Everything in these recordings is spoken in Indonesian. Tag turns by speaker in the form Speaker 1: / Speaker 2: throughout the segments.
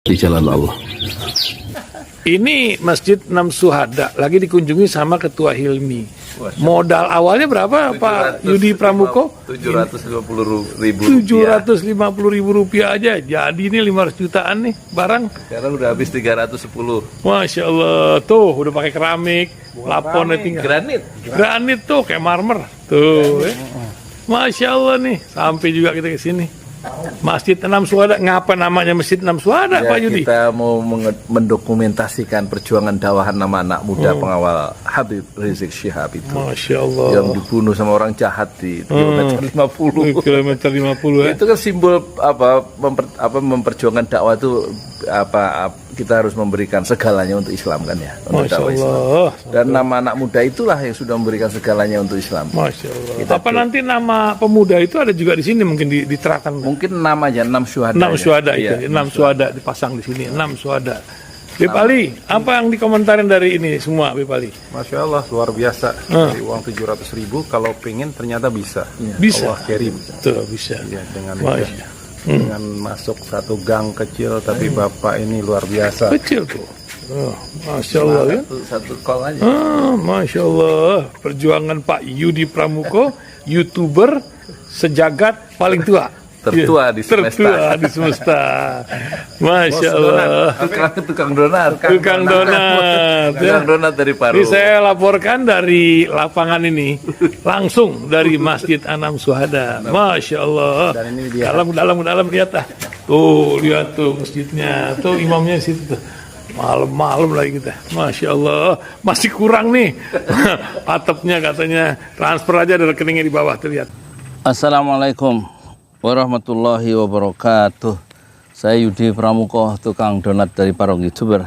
Speaker 1: di jalan Allah.
Speaker 2: Ini Masjid Enam Syuhada lagi dikunjungi sama Ketua Hilmi. Modal awalnya berapa Pak Yudi Pramuko?
Speaker 3: 750.000
Speaker 2: Rp750.000 aja. Jadi ini 500 jutaan nih barang.
Speaker 3: Sekarang udah habis 310.
Speaker 2: Masya Allah, tuh udah pakai keramik, laponnya tinggal. Granit tuh kayak marmer. Tuh, Masya Allah nih, sampai juga kita ke sini. Masjid Enam Syuhada, ngapa namanya Masjid Enam Syuhada,
Speaker 3: Ya,
Speaker 2: Pak Yudi?
Speaker 3: kita mau mendokumentasikan perjuangan dakwah nama anak muda pengawal Habib Rizik Syihab itu.
Speaker 2: Masya Allah.
Speaker 3: Yang dibunuh sama orang jahat di kilometer 50.
Speaker 2: Kilometer 50 ya.
Speaker 3: Itu kan simbol memperjuangkan dakwah itu kita harus memberikan segalanya untuk Islam kan ya, untuk
Speaker 2: Masya
Speaker 3: dakwah Islam.
Speaker 2: Allah.
Speaker 3: Dan nama anak muda itulah yang sudah memberikan segalanya untuk Islam.
Speaker 2: Masya Allah. Apa nanti nama pemuda itu ada juga di sini mungkin diterapkan?
Speaker 3: Mungkin namanya Enam Syuhada.
Speaker 2: Enam Syuhada itu,
Speaker 3: Iya,
Speaker 2: Enam Syuhada dipasang di sini, Enam Syuhada. Bipali, apa yang dikomentarin dari ini semua, Bipali?
Speaker 4: Masya Allah, luar biasa. Dari uang 700.000, kalau pengen ternyata bisa.
Speaker 2: Bisa.
Speaker 4: Allah kirim.
Speaker 2: Tuh, bisa.
Speaker 4: Ya, dengan
Speaker 2: Masya.
Speaker 4: masuk satu gang kecil, tapi Bapak ini luar biasa.
Speaker 2: Kecil tuh. Oh, Masya Allah ya.
Speaker 3: Satu call aja.
Speaker 2: Masya Allah. Perjuangan Pak Yudi Pramuko, YouTuber sejagat paling tua.
Speaker 3: Tertua di semesta.
Speaker 2: Tertua di semesta. Masya Allah.
Speaker 3: Tukang donat.
Speaker 2: Tukang donat.
Speaker 3: Tukang donat dari Paru.
Speaker 2: Ini saya laporkan dari lapangan ini, langsung dari Masjid Enam Syuhada. Masya Allah.
Speaker 4: Dan ini dia.
Speaker 2: Dalam lihat ah. Tuh lihat tuh masjidnya, tuh imamnya di situ tuh. Malam-malam lagi kita. Masya Allah. Masih kurang nih. Atapnya katanya transfer aja dari rekeningnya di bawah terlihat.
Speaker 5: Assalamualaikum warahmatullahi wabarakatuh. Saya Yudi Pramuko, tukang donat dari Parong YouTuber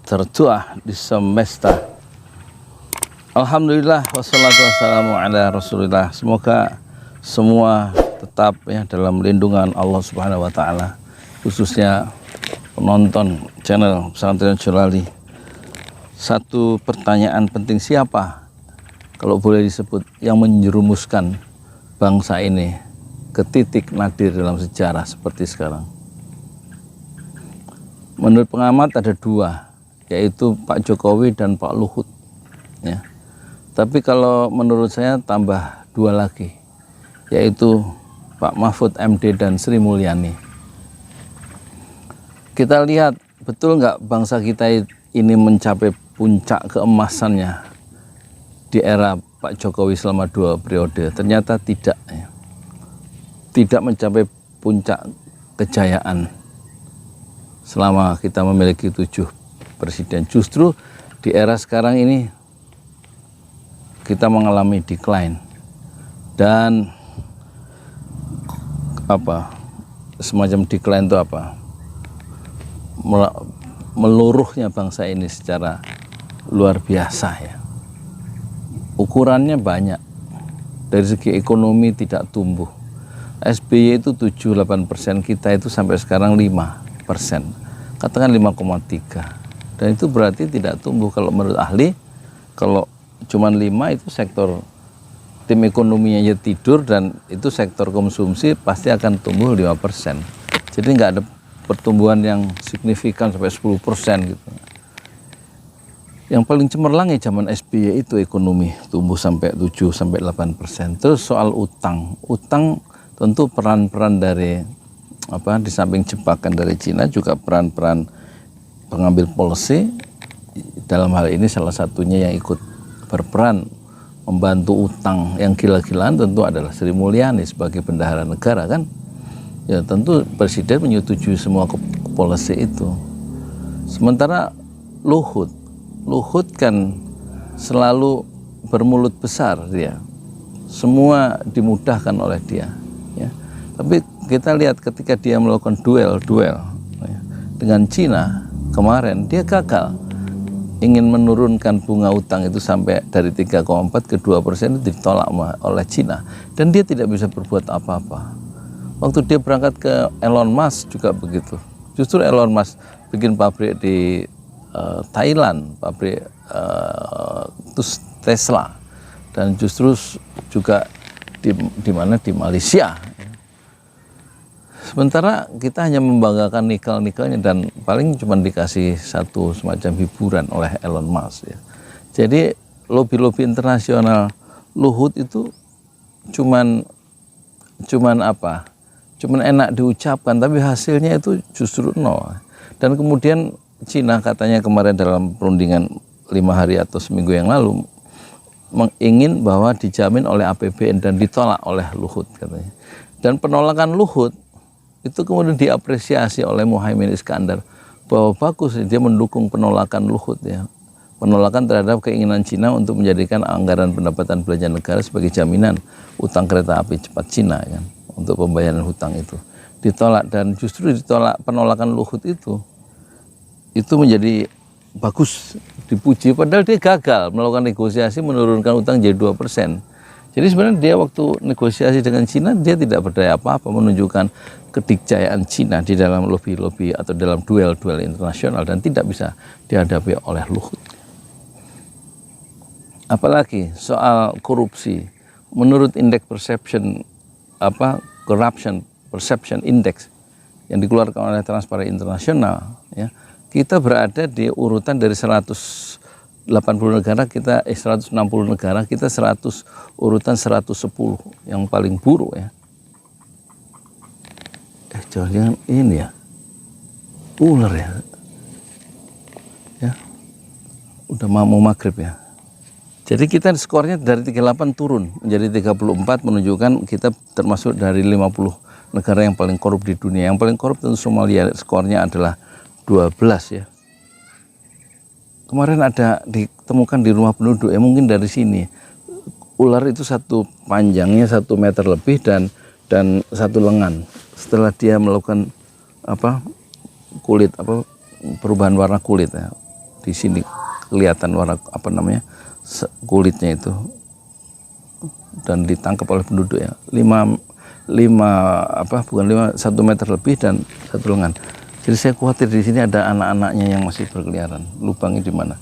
Speaker 5: tertua di semesta. Alhamdulillah wassalatu wassalamu ala rasulillah. Semoga semua tetap ya dalam lindungan Allah Subhanahu wa taala, khususnya penonton channel Pesantren Jolali. Satu pertanyaan penting, siapa kalau boleh disebut yang menjerumuskan bangsa ini ke titik nadir dalam sejarah seperti sekarang? Menurut pengamat ada dua, yaitu Pak Jokowi dan Pak Luhut ya. Tapi kalau menurut saya tambah dua lagi, yaitu Pak Mahfud MD dan Sri Mulyani. Kita lihat betul nggak bangsa kita ini mencapai puncak keemasannya di era Pak Jokowi selama 2 periode? Ternyata tidak ya. Tidak mencapai puncak kejayaan selama kita memiliki 7 presiden. Justru di era sekarang ini kita mengalami decline dan semacam decline itu meluruhnya bangsa ini secara luar biasa ya. Ukurannya banyak, dari segi ekonomi tidak tumbuh. SBY itu 7-8%, kita itu sampai sekarang 5%, katakan 5,3%. Dan itu berarti tidak tumbuh. Kalau menurut ahli, kalau cuman 5 itu sektor tim ekonominya aja tidur, dan itu sektor konsumsi pasti akan tumbuh 5%. Jadi nggak ada pertumbuhan yang signifikan sampai 10% gitu. Yang paling cemerlang ya zaman SBY itu ekonomi tumbuh sampai 7-8%. Terus soal utang tentu peran-peran dari di samping jebakan dari Cina, juga peran-peran pengambil policy dalam hal ini. Salah satunya yang ikut berperan membantu utang yang gila-gilaan tentu adalah Sri Mulyani sebagai bendahara negara kan. Ya tentu presiden menyetujui semua policy itu. Sementara Luhut kan selalu bermulut besar dia. Semua dimudahkan oleh dia. Ya. Tapi kita lihat ketika dia melakukan duel ya, dengan Cina kemarin, dia gagal. Ingin menurunkan bunga utang itu sampai dari 3,4 ke 2% itu ditolak oleh Cina. Dan dia tidak bisa berbuat apa-apa. Waktu dia berangkat ke Elon Musk juga begitu. Justru Elon Musk bikin pabrik di Thailand, pabrik Tesla. Dan justru juga di Malaysia. Sementara kita hanya membanggakan nikel-nikelnya dan paling cuma dikasih satu semacam hiburan oleh Elon Musk ya. Jadi lobi-lobi internasional Luhut itu cuman apa? Cuman enak diucapkan tapi hasilnya itu justru nol. Dan kemudian Cina katanya kemarin dalam perundingan 5 hari atau seminggu yang lalu ingin bahwa dijamin oleh APBN dan ditolak oleh Luhut katanya. Dan penolakan Luhut itu kemudian diapresiasi oleh Muhaimin Iskandar bahwa bagus dia mendukung penolakan Luhut ya. Penolakan terhadap keinginan Cina untuk menjadikan anggaran pendapatan belanja negara sebagai jaminan utang kereta api cepat Cina kan, untuk pembayaran hutang itu. Ditolak, dan justru ditolak penolakan Luhut itu menjadi bagus, dipuji, padahal dia gagal melakukan negosiasi menurunkan utang jadi 2%. Jadi sebenarnya dia waktu negosiasi dengan Cina dia tidak berdaya apa-apa, menunjukkan kedikjayaan Cina di dalam lobi-lobi atau dalam duel-duel internasional dan tidak bisa dihadapi oleh Luhut. Apalagi soal korupsi, menurut indeks corruption perception index yang dikeluarkan oleh Transparency International ya, kita berada di urutan dari 180 negara, 160 negara, kita urutan 110 yang paling buruk ya. Jangan ini ya, ular ya, udah mau maghrib ya. Jadi kita skornya dari 38 turun menjadi 34, menunjukkan kita termasuk dari 50 negara yang paling korup di dunia. Yang paling korup tentu Somalia, skornya adalah 12 ya. Kemarin ada ditemukan di rumah penduduk ya, mungkin dari sini. Ular itu panjangnya 1 meter lebih dan 1 lengan. Setelah dia melakukan perubahan warna kulit ya. Di sini kelihatan warna kulitnya itu, dan ditangkap oleh penduduk ya. 1 meter lebih dan 1 lengan. Jadi saya khawatir di sini ada anak-anaknya yang masih berkeliaran. Lubangnya di mana?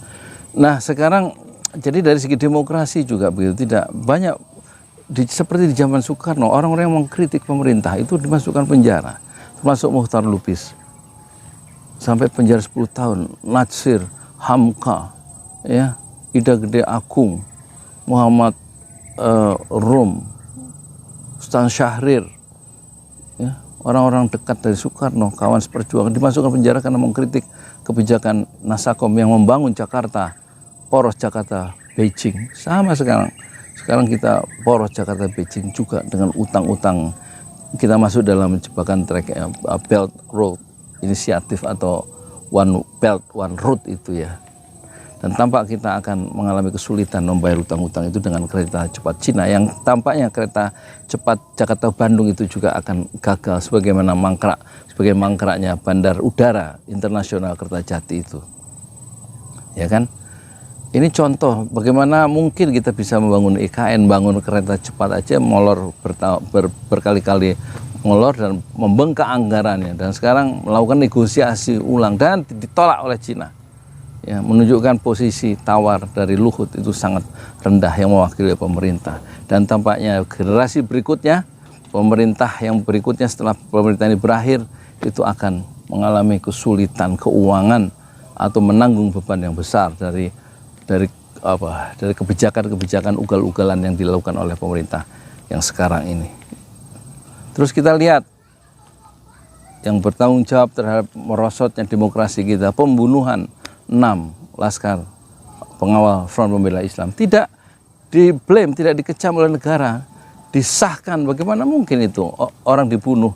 Speaker 5: Nah sekarang jadi dari segi demokrasi juga begitu, tidak banyak seperti di zaman Soekarno, orang-orang yang mengkritik pemerintah itu dimasukkan penjara, termasuk Muchtar Lubis sampai penjara 10 tahun, Natsir, Hamka, ya, Ida Gede Agung, Muhammad Rum, Stan Syahrir, ya, orang-orang dekat dari Soekarno, kawan seperjuangan dimasukkan penjara karena mengkritik kebijakan Nasakom yang membangun Jakarta, poros Jakarta Beijing. Sama sekarang kita poros Jakarta Beijing juga dengan utang-utang. Kita masuk dalam jebakan Belt Road Initiative atau One Belt One Road itu ya. Dan tampak kita akan mengalami kesulitan membayar utang-utang itu dengan kereta cepat Cina, yang tampaknya kereta cepat Jakarta-Bandung itu juga akan gagal sebagai mangkraknya Bandar Udara Internasional Kertajati itu. Ya kan? Ini contoh bagaimana mungkin kita bisa membangun IKN, bangun kereta cepat aja molor berkali-kali molor dan membengkak anggarannya, dan sekarang melakukan negosiasi ulang dan ditolak oleh Cina. Ya, menunjukkan posisi tawar dari Luhut itu sangat rendah yang mewakili pemerintah, dan tampaknya generasi berikutnya, pemerintah yang berikutnya setelah pemerintah ini berakhir itu akan mengalami kesulitan keuangan atau menanggung beban yang besar dari kebijakan-kebijakan ugal-ugalan yang dilakukan oleh pemerintah yang sekarang ini. Terus kita lihat yang bertanggung jawab terhadap merosotnya demokrasi kita, pembunuhan 6 laskar pengawal Front Pembela Islam, tidak diblame, tidak dikecam oleh negara, disahkan. Bagaimana mungkin itu orang dibunuh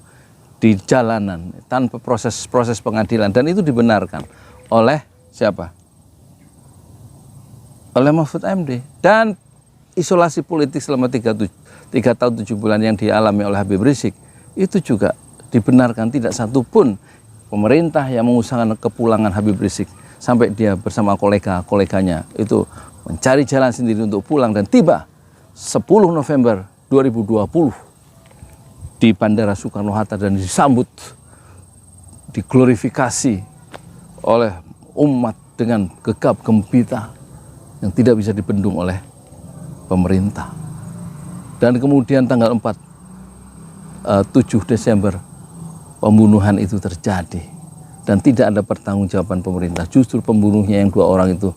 Speaker 5: di jalanan tanpa proses pengadilan, dan itu dibenarkan oleh siapa? Oleh Mahfud MD. Dan isolasi politik selama 3 tahun 7 bulan yang dialami oleh Habib Rizik itu juga dibenarkan. Tidak satu pun pemerintah yang mengusahakan kepulangan Habib Rizik, sampai dia bersama koleganya itu mencari jalan sendiri untuk pulang, dan tiba 10 November 2020 di Bandara Soekarno-Hatta dan disambut, diglorifikasi oleh umat dengan gegap gempita yang tidak bisa dibendung oleh pemerintah. Dan kemudian tanggal 7 Desember pembunuhan itu terjadi dan tidak ada pertanggungjawaban pemerintah. Justru pembunuhnya yang 2 orang itu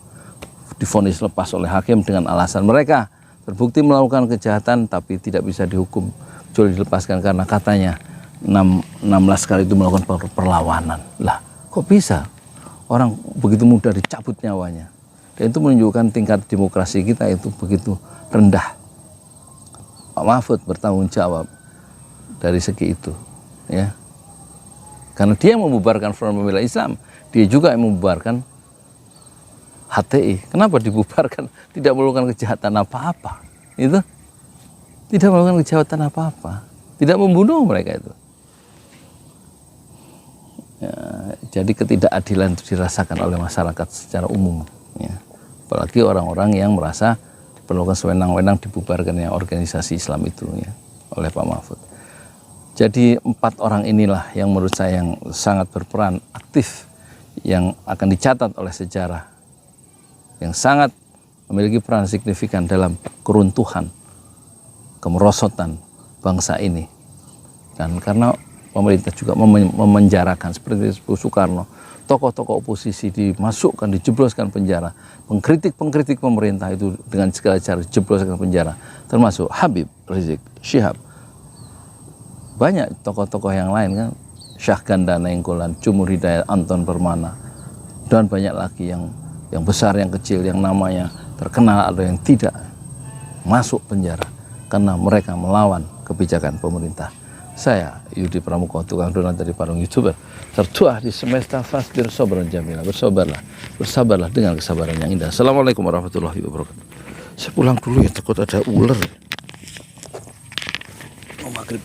Speaker 5: divonis lepas oleh hakim dengan alasan mereka terbukti melakukan kejahatan tapi tidak bisa dihukum kecuali dilepaskan karena katanya 16 kali itu melakukan perlawanan. Lah, kok bisa orang begitu mudah dicabut nyawanya? Dan itu menunjukkan tingkat demokrasi kita itu begitu rendah. Pak Mahfud bertanggung jawab dari segi itu, ya. Karena dia membubarkan Front Pembela Islam, dia juga yang membubarkan HTI. Kenapa dibubarkan? Tidak melakukan kejahatan apa-apa, itu tidak melakukan kejahatan apa-apa, tidak membunuh mereka itu. Ya, jadi ketidakadilan itu dirasakan oleh masyarakat secara umum, ya. Apalagi orang-orang yang merasa melakukan sewenang-wenang dibubarkannya organisasi Islam itu, ya, oleh Pak Mahfud. Jadi 4 orang inilah yang menurut saya yang sangat berperan aktif, yang akan dicatat oleh sejarah, yang sangat memiliki peran signifikan dalam keruntuhan, kemerosotan bangsa ini. Dan karena pemerintah juga memenjarakan seperti Soekarno, tokoh-tokoh oposisi dimasukkan, dijebloskan penjara, pengkritik pemerintah itu dengan segala cara dijebloskan penjara, termasuk Habib Rizik Syihab. Banyak tokoh-tokoh yang lain kan, Syah Ganda Nainggolan, Jumur Hidayat, Anton Permana, dan banyak lagi yang besar, yang kecil, yang namanya terkenal, ada yang tidak masuk penjara karena mereka melawan kebijakan pemerintah. Saya Yudi Pramuko, tukang donat dari Parung YouTuber, tertua di semesta fasbir sobran jamila. Bersabarlah dengan kesabaran yang indah. Assalamualaikum warahmatullahi wabarakatuh. Saya pulang dulu ya, takut ada ular. Maghrib.